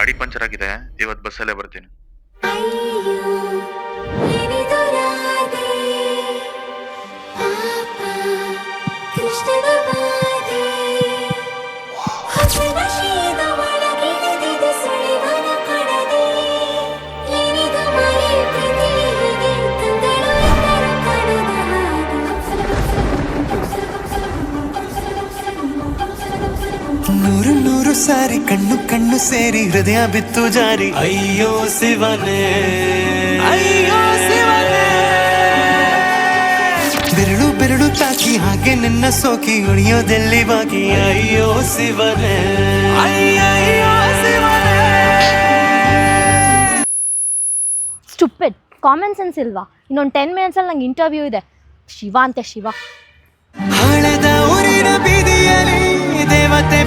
ಗಾಡಿ ಪಂಚರ್ ಆಗಿದೆ, ಇವತ್ತು ಬಸ್ಸಲ್ಲೇ ಬರ್ತೀನಿ. ನೂರು ನೂರು ಸಾರಿ ಕಣ್ಣು ಕಣ್ಣು ಸೇರಿ ಹೃದಯ ಬಿತ್ತು ಜಾರಿ. ಅಯ್ಯೋ ಶಿವನೇ, ಅಯ್ಯೋ ಶಿವನೇ, ಬೆರಳು ಬೆರಳು ತಾಕಿ ಹಾಗೆ ನಿನ್ನ ಸೋಕಿ ಉಳಿಯೋದೆಲ್ಲಿ ಬಾಕಿ. ಅಯ್ಯೋ ಶಿವನೇ, ಅಯ್ಯಯ್ಯೋ ಶಿವನೇ. ಸ್ಟುಪಿಡ್, ಕಾಮನ್ ಸೆನ್ಸ್ ಇಲ್ವಾ? ಇನ್ನೊಂದು 10 ಮಿನಿಟ್ಸಲ್ಲಿ ನಂಗೆ ಇಂಟರ್ವ್ಯೂ ಇದೆ. ಶಿವ ಅಂತೆ ಶಿವ. ಹಳೆದ ಊರಿನ ಬೀದಿಯಲ್ಲಿ ದೇವತೆ